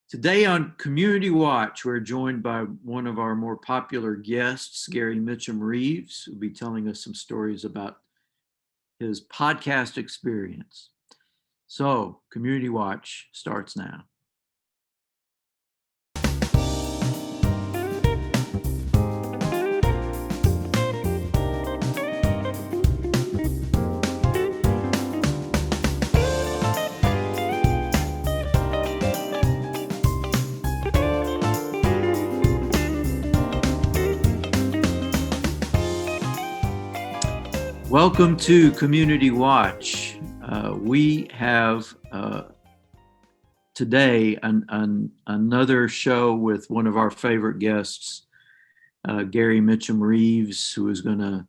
Today on Community Watch, we're joined by one of our more popular guests, Gary Mitchum Reeves, who'll be telling us some stories about his podcast experience. So, Community Watch starts now. Welcome to Community Watch. We have today another show with one of our favorite guests, Gary Mitchum Reeves, who is going to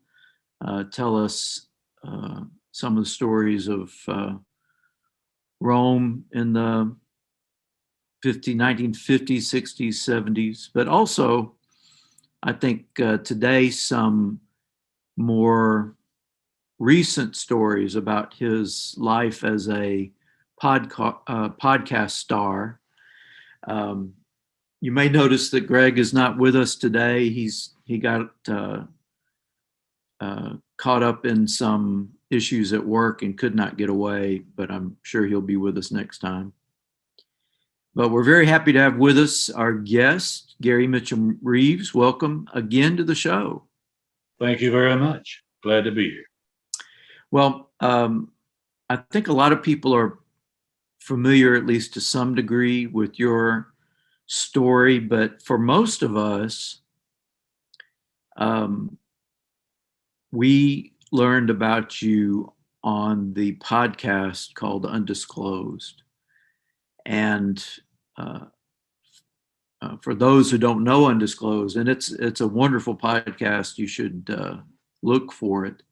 tell us some of the stories of Rome in the 1950s, 60s, 70s, but also, I think today some more recent stories about his life as a podcast star. You may notice that Greg is not with us today. He got caught up in some issues at work and could not get away, but I'm sure he'll be with us next time. But we're very happy to have with us our guest, Gary Mitchum Reeves. Welcome again to the show. Thank you very much. Glad to be here. Well, I think a lot of people are familiar, at least to some degree, with your story, but for most of us, we learned about you on the podcast called Undisclosed. And for those who don't know Undisclosed, and it's a wonderful podcast, you should look for it.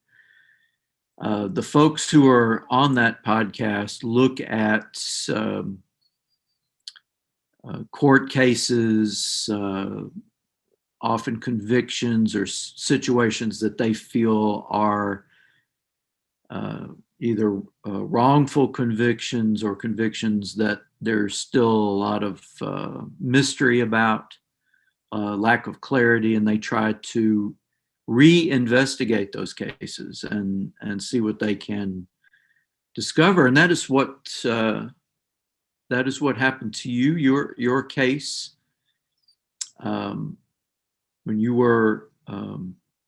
The folks who are on that podcast look at court cases, often convictions or situations that they feel are either wrongful convictions or convictions that there's still a lot of mystery about, lack of clarity, and they try to reinvestigate those cases and see what they can discover. And that is what happened to you. Your case, when you were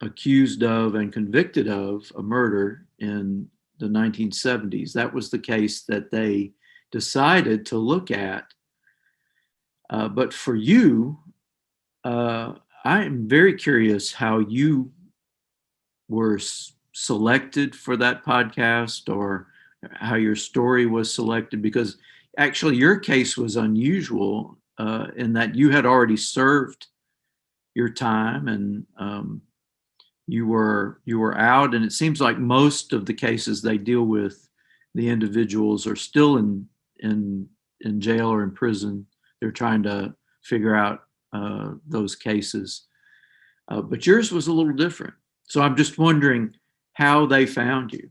accused of and convicted of a murder in the 1970s, that was the case that they decided to look at. But for you, I am very curious how you were selected for that podcast, or how your story was selected, because actually your case was unusual in that you had already served your time and you were out, and it seems like most of the cases they deal with, the individuals are still in jail or in prison. They're trying to figure out those cases, but yours was a little different. So I'm just wondering how they found you.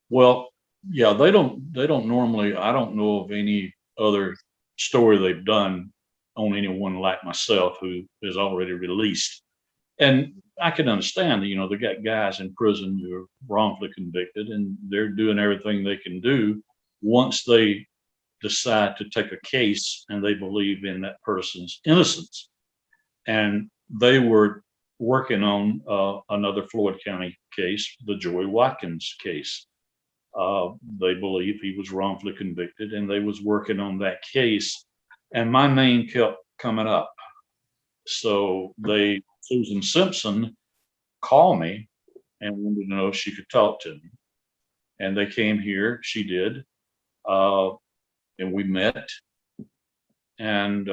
Well, yeah, they don't normally, I don't know of any other story they've done on anyone like myself who is already released. And I can understand, they got guys in prison who are wrongfully convicted, and they're doing everything they can do once they decide to take a case and they believe in that person's innocence. And they were working on another Floyd County case, the Joey Watkins case. They believe he was wrongfully convicted, and they was working on that case, and my name kept coming up. So Susan Simpson called me and wanted to know if she could talk to me. And they came here, she did, and we met. And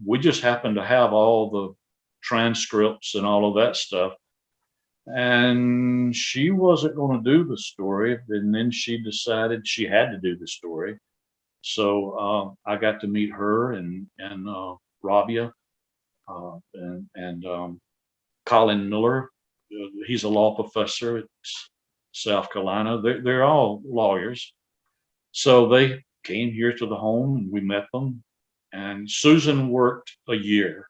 we just happened to have all the transcripts and all of that stuff. And she wasn't going to do the story, and then she decided she had to do the story. So I got to meet her and Rabia and Colin Miller. He's a law professor at South Carolina. They're all lawyers. So they came here to the home and we met them. And Susan worked a year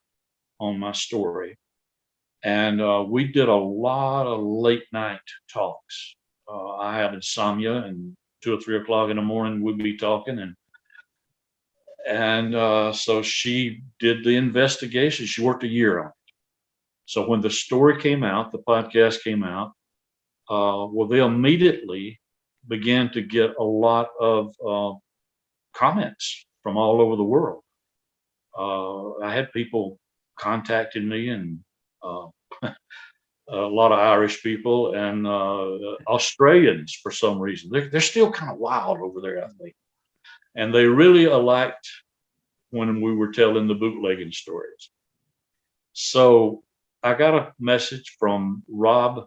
on my story. And we did a lot of late night talks. I have insomnia, and 2 or 3 o'clock in the morning we'd be talking, and so she did the investigation. She worked a year on it. So when the story came out, the podcast came out, well, they immediately began to get a lot of comments from all over the world. I had people contacting me, and uh, a lot of Irish people and Australians for some reason. They're still kind of wild over there, I think. And they really liked when we were telling the bootlegging stories. So I got a message from Rob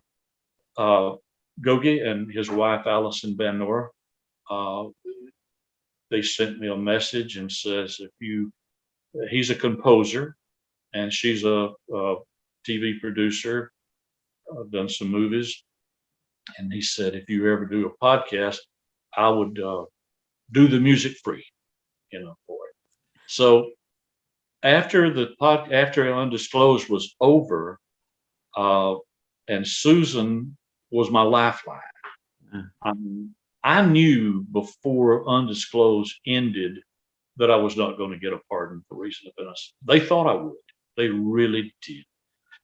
Gogi and his wife, Allison Van Nora. Uh, they sent me a message and says, he's a composer and she's a TV producer, done some movies. And he said, if you ever do a podcast, I would do the music free, for it. So after Undisclosed was over, uh, and Susan was my lifeline. I knew before Undisclosed ended that I was not going to get a pardon for reason of innocence. They thought I would. They really did.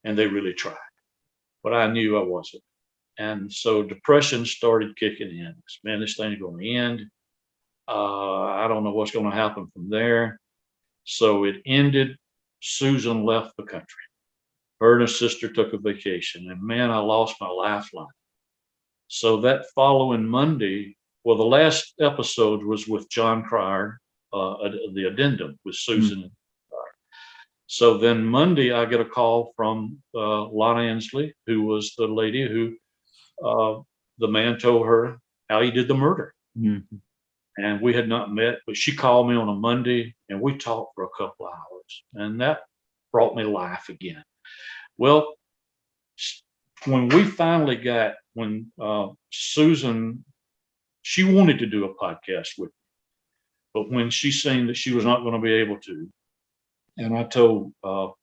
And they really tried. But I knew I wasn't. And so depression started kicking in. Man, this thing's going to end. I don't know what's going to happen from there. So it ended. Susan left the country. Her and her sister took a vacation. And man, I lost my lifeline. So that following Monday, well, the last episode was with John Cryer, the addendum with Susan. Mm-hmm. So then Monday, I get a call from Lana Ensley, who was the lady who the man told her how he did the murder. Mm-hmm. And we had not met, but she called me on a Monday and we talked for a couple of hours. And that brought me life again. Well, when we finally when Susan, she wanted to do a podcast with me, but when she seen that she was not going to be able to, and I told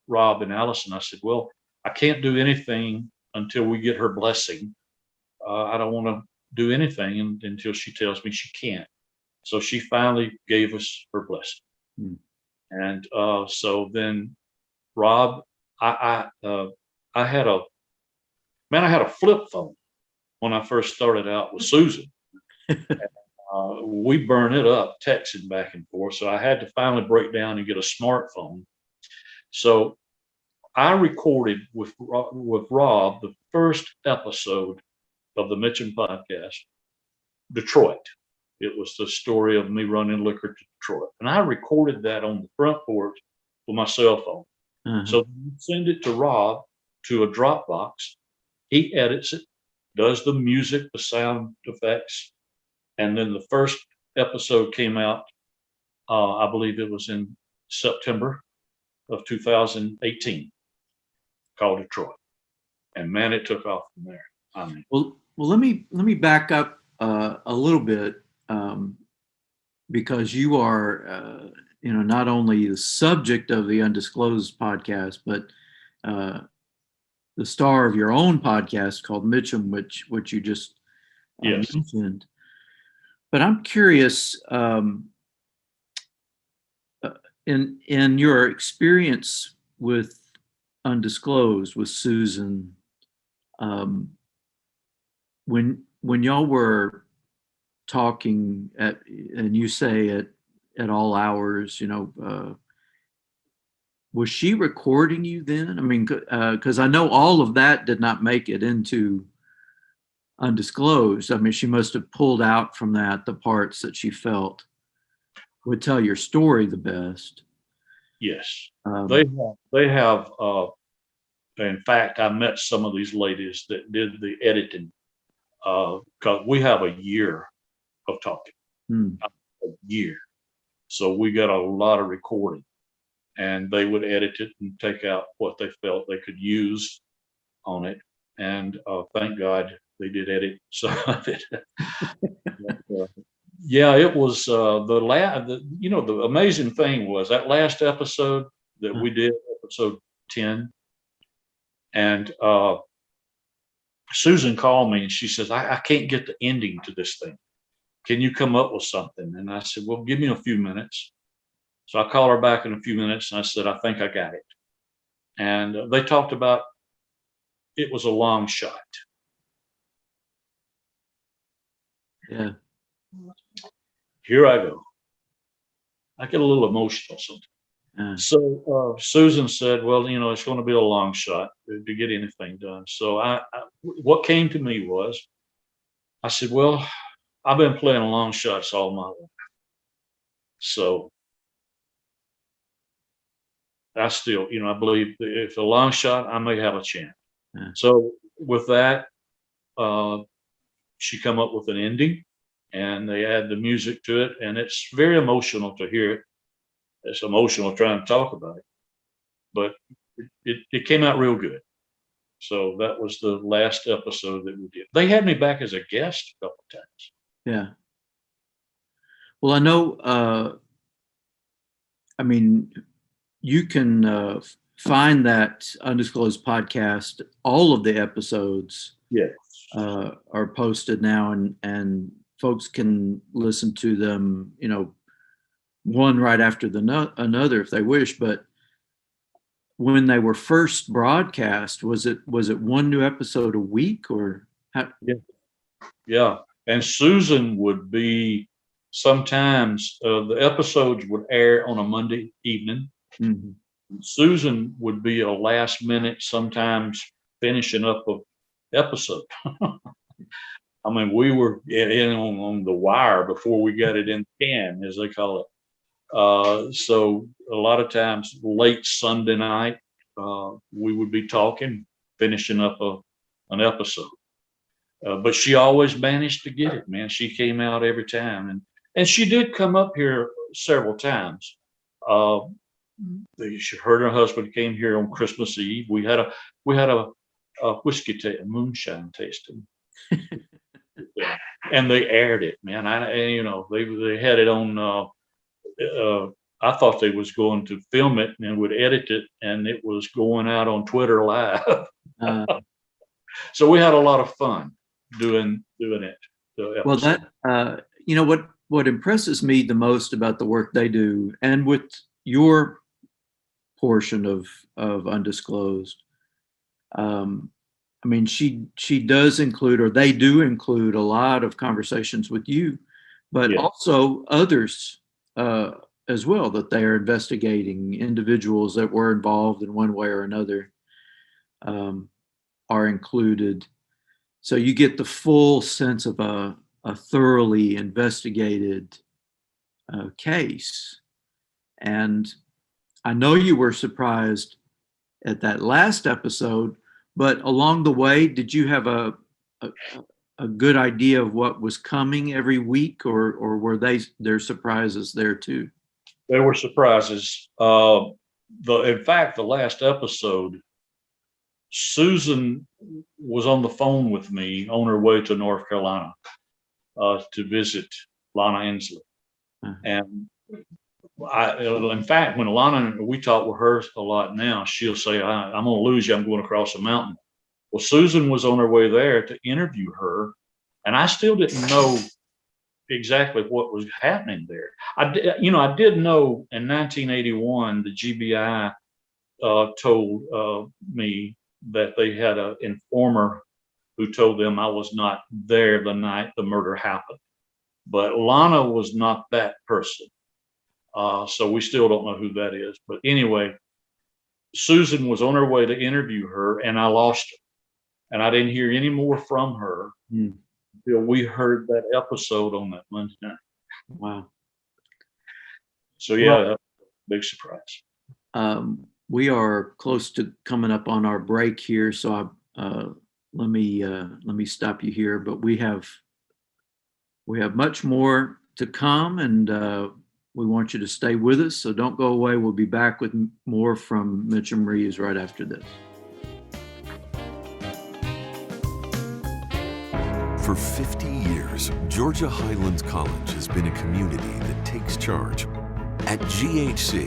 Rob and Allison, I said, well, I can't do anything until we get her blessing. I don't want to do anything until she tells me she can't. So she finally gave us her blessing. Mm. And so then Rob, I had a flip phone when I first started out with Susan. We burned it up texting back and forth. So I had to finally break down and get a smartphone. So I recorded with Rob the first episode of the Mitchum podcast, Detroit. It was the story of me running liquor to Detroit. And I recorded that on the front porch with my cell phone. Uh-huh. So you send it to Rob to a Dropbox. He edits it, does the music, the sound effects. And then the first episode came out, I believe it was in September of 2018, called Detroit. And man, it took off from there. I mean, well, let me back up a little bit, because you are, not only the subject of the Undisclosed podcast, but the star of your own podcast called Mitchum, which you just yes. mentioned. But I'm curious, in your experience with Undisclosed with Susan, when y'all were talking and you say at all hours, was she recording you then? I mean, because I know all of that did not make it into Undisclosed. I mean, she must have pulled out from that the parts that she felt would tell your story the best. Yes, they have. In fact, I met some of these ladies that did the editing, because we have a year of talking, a year. So we got a lot of recording, and they would edit it and take out what they felt they could use on it. And thank God they did edit some of it. Yeah, it was the amazing thing was that last episode that Uh, we did, episode 10, and Susan called me and she says, I can't get the ending to this thing. Can you come up with something? And I said, well, give me a few minutes. So I called her back in a few minutes and I said, I think I got it. And they talked about it was a long shot. yeah. Here I go. I get a little emotional sometimes. Uh, So Susan said, well, it's going to be a long shot to get anything done. So what came to me was, I said, well, I've been playing long shots all my life. So I still, I believe if a long shot, I may have a chance. uh, So with that, uh, she come up with an ending and they add the music to it. And it's very emotional to hear it. It's emotional trying to talk about it, but it came out real good. So that was the last episode that we did. They had me back as a guest a couple times. yeah. Well, I know, I mean, you can find that undisclosed podcast. All of the episodes Yes. are posted now, and folks can listen to them, one right after another if they wish. But when they were first broadcast, was it one new episode a week, or how? Yeah. Yeah. And Susan would be sometimes the episodes would air on a Monday evening. Mhm. Susan would be a last minute, sometimes finishing up a episode. I mean, we were in on the wire before we got it in the can, as they call it. So a lot of times late Sunday night, we would be talking, finishing up an episode. But she always managed to get it, man. She came out every time, and she did come up here several times. Uh, her and her husband came here on Christmas Eve. We had a whiskey a moonshine tasting, and they aired it, man. They had it on. I thought they was going to film it and would edit it, and it was going out on Twitter Live. Uh, So we had a lot of fun doing it. The well, episode. what impresses me the most about the work they do, and with your portion of undisclosed. I mean, she does include, or they do include, a lot of conversations with you, but Yeah, also others as well, that they are investigating. Individuals that were involved in one way or another um, are included. So you get the full sense of a thoroughly investigated case. And I know you were surprised at that last episode, but along the way, did you have a, a good idea of what was coming every week, or were there surprises there too? there were surprises. In fact, the last episode, Susan was on the phone with me on her way to North Carolina to visit Lana Ensley. Uh, And in fact, when Lana, we talk with her a lot now, she'll say, I'm going to lose you. I'm going across the mountain. Well, Susan was on her way there to interview her. And I still didn't know exactly what was happening there. I did know in 1981, the GBI told me that they had an informer who told them I was not there the night the murder happened. But Lana was not that person. So we still don't know who that is. But anyway, Susan was on her way to interview her, and I lost her. And I didn't hear any more from her hmm, until we heard that episode on that Monday night. wow. So Well, yeah, big surprise. we are close to coming up on our break here, so let me stop you here. But we have much more to come, and we want you to stay with us. So don't go away. We'll be back with more from Mitchum Reeves right after this. For 50 years, Georgia Highlands College has been a community that takes charge. At GHC,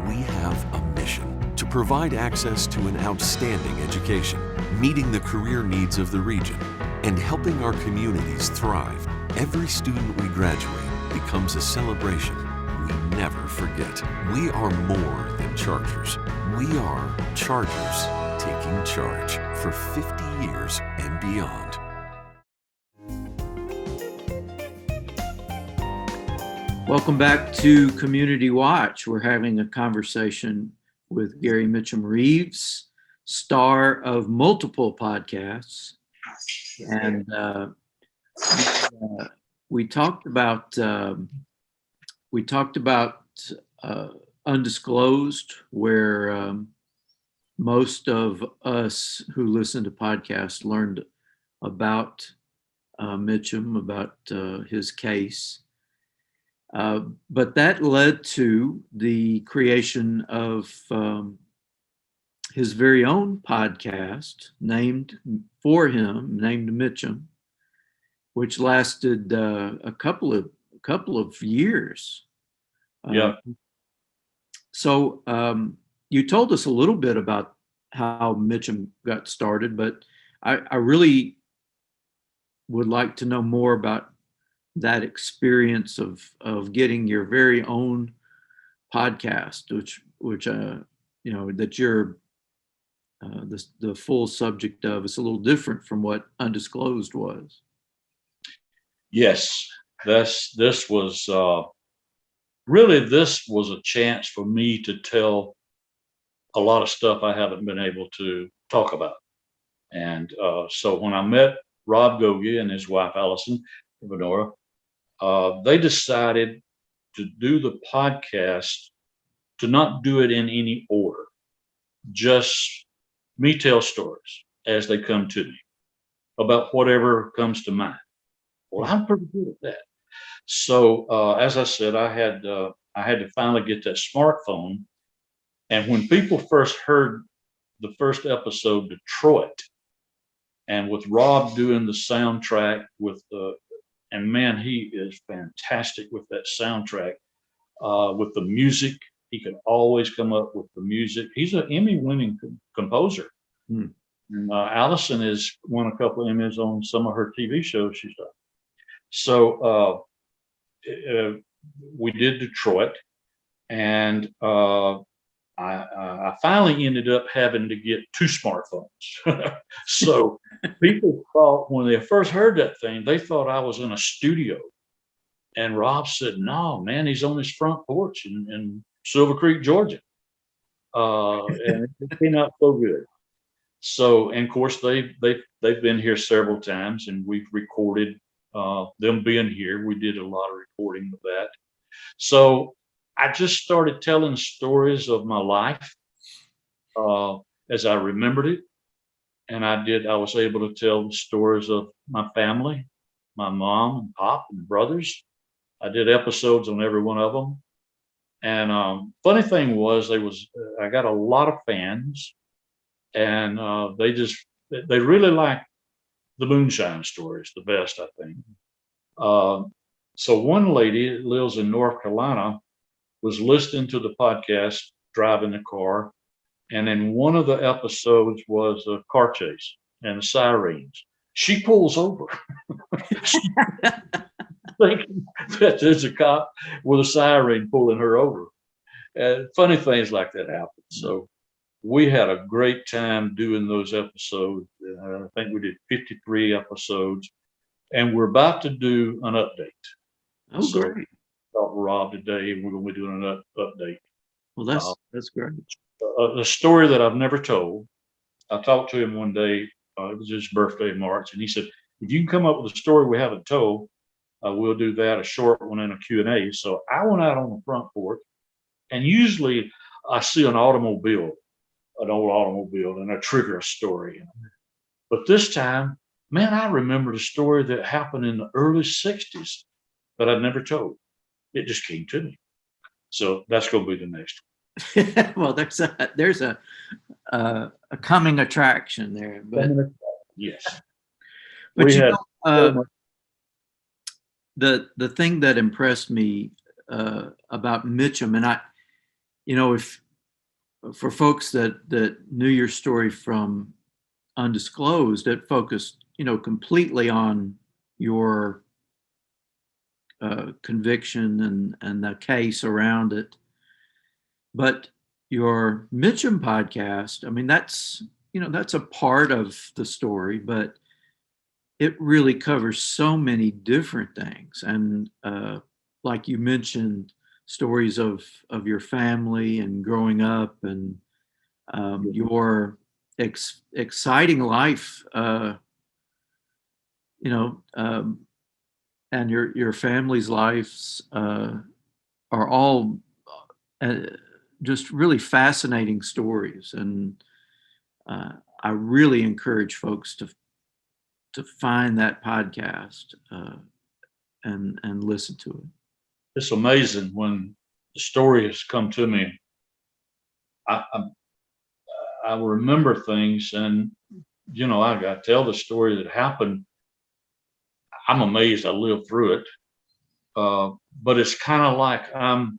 we have a mission to provide access to an outstanding education, meeting the career needs of the region, and helping our communities thrive. Every student we graduate becomes a celebration we never forget. We are more than Chargers. We are Chargers taking charge for 50 years and beyond. Welcome back to Community Watch. We're having a conversation with Gary Mitchum Reeves, star of multiple podcasts. And we talked about Undisclosed, where most of us who listen to podcasts learned about Mitchum, about his case. But that led to the creation of his very own podcast named for him, named Mitchum, which lasted a couple of years. Yeah. So you told us a little bit about how Mitchum got started, but I really would like to know more about that experience of getting your very own podcast, which that you're the full subject of. Is a little different from what Undisclosed was. Yes, this was a chance for me to tell a lot of stuff I haven't been able to talk about. And so when I met Rob Gogi and his wife Allison Venora, they decided to do the podcast, to not do it in any order, just me tell stories as they come to me about whatever comes to mind. Well, I'm pretty good at that. So as I said, I had to finally get that smartphone. And when people first heard the first episode, Detroit, and with Rob doing the soundtrack and man, he is fantastic with that soundtrack. With the music, he could always come up with the music. He's an Emmy-winning composer. And Allison has won a couple of Emmys on some of her TV shows she's done. So we did Detroit, and I finally ended up having to get two smartphones. So people thought when they first heard that thing, they thought I was in a studio. And Rob said, "No, man, he's on his front porch in Silver Creek, Georgia." And it came out so good. So, and of course, they've been here several times, and we've recorded them being here. We did a lot of recording of that. So I just started telling stories of my life as I remembered it. And I was able to tell the stories of my family, my mom and pop and brothers. I did episodes on every one of them. And funny thing was, I got a lot of fans, and they really like the moonshine stories the best, I think. So one lady that lives in North Carolina was listening to the podcast driving the car, and in one of the episodes was a car chase and the sirens. She pulls over, thinking that there's a cop with a siren pulling her over. And funny things like that happen. So we had a great time doing those episodes. I think we did 53 episodes, and we're about to do an update. Oh, so, great. Talked to Rob today, and we're going to be doing an update. Well, that's great. A story that I've never told. I talked to him one day. It was his birthday in March, and he said, "If you can come up with a story we haven't told, we'll do that, a short one and a Q&A." So I went out on the front porch, and usually I see an old automobile, and I trigger a story. But this time, man, I remembered a story that happened in the early 60s that I'd never told. It just came to me. So that's going to be the next one. Well, there's a coming attraction there. But yes. But We you had know, the thing that impressed me about Mitchum, and if for folks that knew your story from Undisclosed, it focused, completely on your conviction and the case around it. But your Mitchum podcast, I mean, that's a part of the story, but it really covers so many different things. And like you mentioned, stories of your family and growing up and your exciting life, and your family's lives are all uh, just really fascinating stories. And I really encourage folks to find that podcast and listen to it. It's amazing when the story has come to me. I remember things, and I got to tell the story that happened. I'm amazed I lived through it, but it's kind of like I'm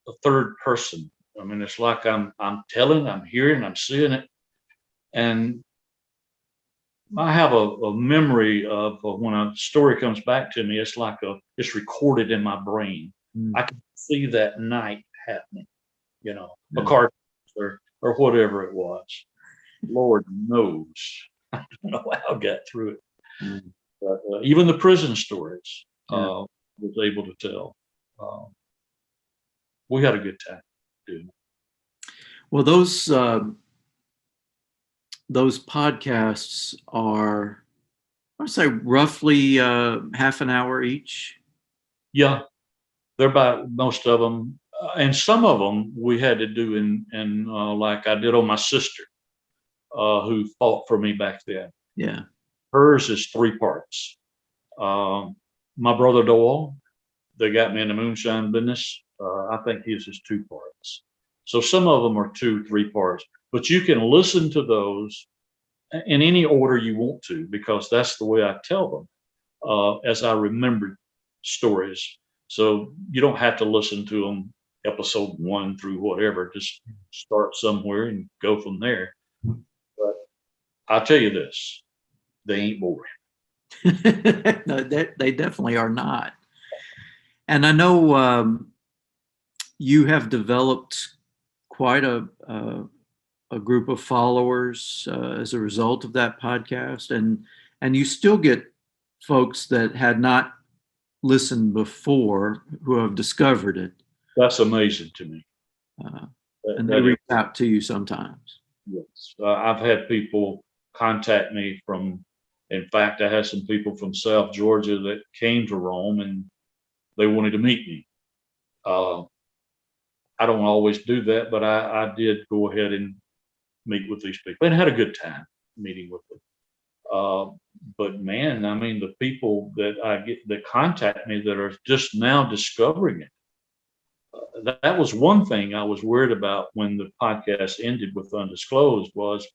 a third person. I mean, it's like I'm telling, I'm hearing, I'm seeing it, and I have a memory of when a story comes back to me. It's like it's recorded in my brain. Mm. I can see that night happening. A Yeah. car or whatever it was. Lord knows, I don't know how I got through it. Mm. But even the prison stories, Yeah. was able to tell. We had a good time, dude. Well, those podcasts are, I would say, roughly half an hour each. Yeah, they're about most of them, and some of them we had to do in like I did on my sister, who fought for me back then. Yeah. Hers is 3 parts. My brother Doyle, that got me in the moonshine business, I think his is 2 parts. So some of them are 2, 3 parts, but you can listen to those in any order you want to, because that's the way I tell them, as I remembered stories. So you don't have to listen to them episode 1 through whatever. Just start somewhere and go from there. But I'll tell you this, they ain't boring. No, they definitely are not. And I know you have developed quite a group of followers as a result of that podcast, and you still get folks that had not listened before who have discovered it, That's amazing to me. and they reach out to you sometimes. Yes, I've had people contact me in fact, I had some people from South Georgia that came to Rome and they wanted to meet me. I don't always do that, but I did go ahead and meet with these people and had a good time meeting with them. But man, I mean, the people that I get that contact me that are just now discovering it. That was one thing I was worried about when the podcast ended with Undisclosed, was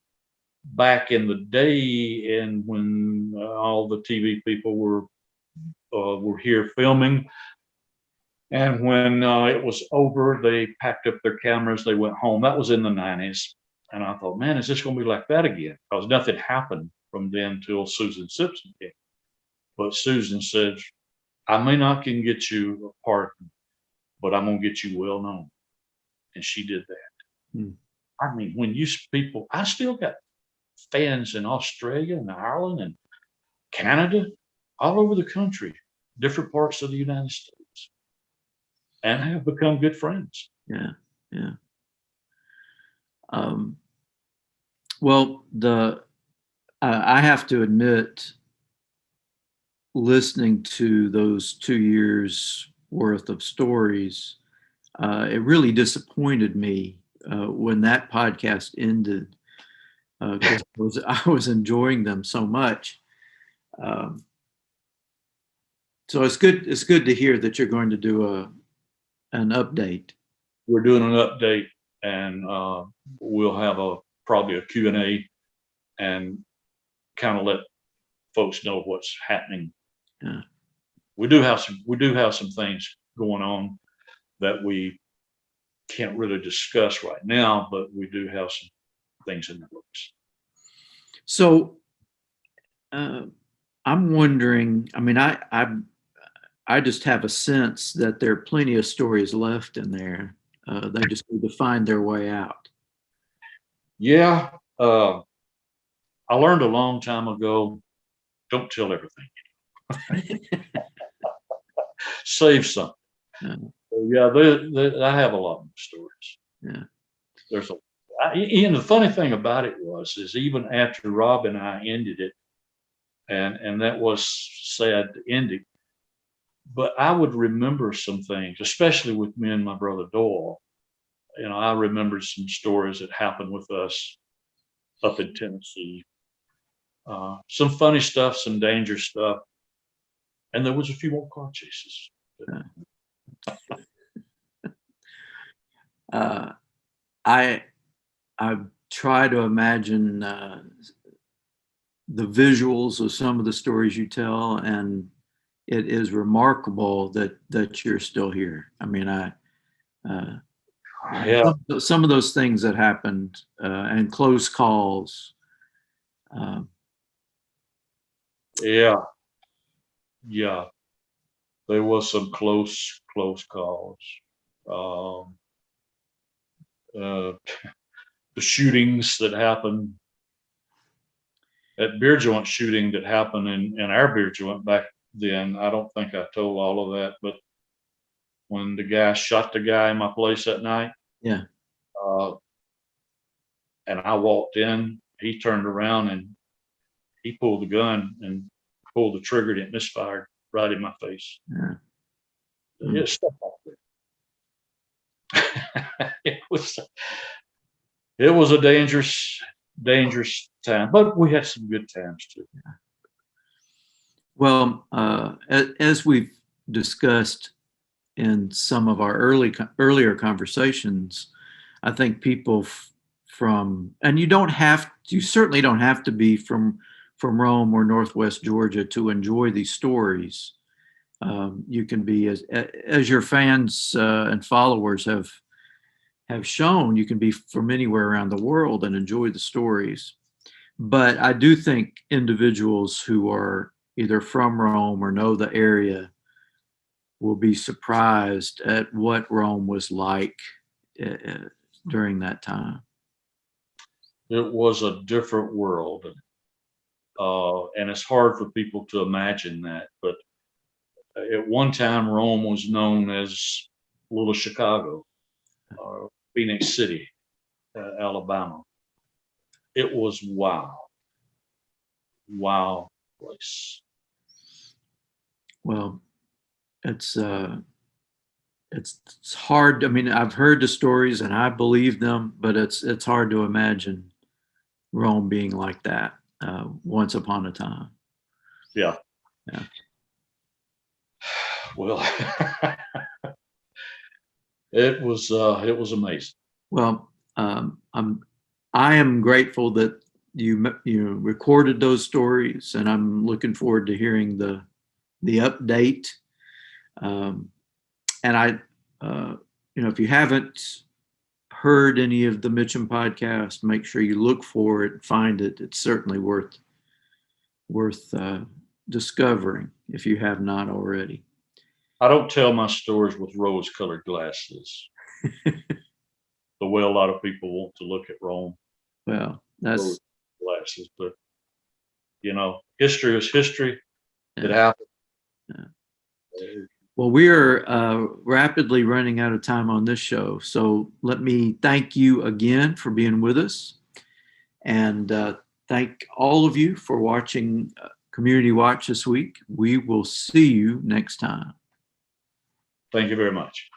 back in the day and when all the TV people were here filming. And when it was over, they packed up their cameras, they went home. That was in the 90s. And I thought, man, is this going to be like that again? Because nothing happened from then till Susan Simpson came. But Susan said, I may not can get you a pardon, but I'm going to get you well known. And she did that. Hmm. I mean, when you people, I still got fans in Australia and Ireland and Canada, all over the country, different parts of the United States, and have become good friends. Yeah, yeah. Well, I have to admit, listening to those 2 years worth of stories, it really disappointed me when that podcast ended, because I was enjoying them so much. So it's good. It's good to hear that you're going to do an update. We're doing an update, and we'll have probably a Q&A and kind of let folks know what's happening. Yeah. We do have some things going on that we can't really discuss right now, but we do have some things in the works. So I'm wondering, I mean, I just have a sense that there are plenty of stories left in there. They just need to find their way out. Yeah. I learned a long time ago, don't tell everything. Save some. Yeah. So, yeah, I have a lot of stories. Yeah. There's the funny thing about it is even after Rob and I ended it, and that was sad ending, but I would remember some things, especially with me and my brother Doyle. You know, I remembered some stories that happened with us up in Tennessee. Some funny stuff, some dangerous stuff, and there was a few more car chases. I try to imagine the visuals of some of the stories you tell, and it is remarkable that you're still here. I mean, Yeah, some of those things that happened and close calls. yeah, yeah. There was some close calls. Um, the shootings that happened at beer joint shooting that happened in our beer joint back then. I don't think I told all of that, but when the guy shot the guy in my place that night, Yeah. And I walked in, he turned around and he pulled the gun and pulled the trigger and it misfired right in my face. Yeah. It's stuff like that. It was a dangerous time, but we had some good times too. Well, as we've discussed in some of our earlier conversations, I think people and you certainly don't have to be from Rome or Northwest Georgia to enjoy these stories. You can be, as your fans and followers have shown, you can be from anywhere around the world and enjoy the stories. But I do think individuals who are either from Rome or know the area will be surprised at what Rome was like during that time. It was a different world. And it's hard for people to imagine that. But at one time, Rome was known as Little Chicago, Phoenix City, Alabama. It was wow place. Well, it's hard. I mean, I've heard the stories and I believe them, but it's hard to imagine Rome being like that once upon a time. Yeah. Yeah. Well, it was amazing. Well, I am grateful that you recorded those stories, and I'm looking forward to hearing the update. And if you haven't heard any of the Mitchum podcast, make sure you look for it, find it. It's certainly worth discovering if you have not already. I don't tell my stories with rose-colored glasses. The way a lot of people want to look at Rome. Well, that's glasses, but history is history. Yeah. It happened. Yeah. Well, we are rapidly running out of time on this show, so let me thank you again for being with us, and thank all of you for watching Community Watch this week. We will see you next time. Thank you very much.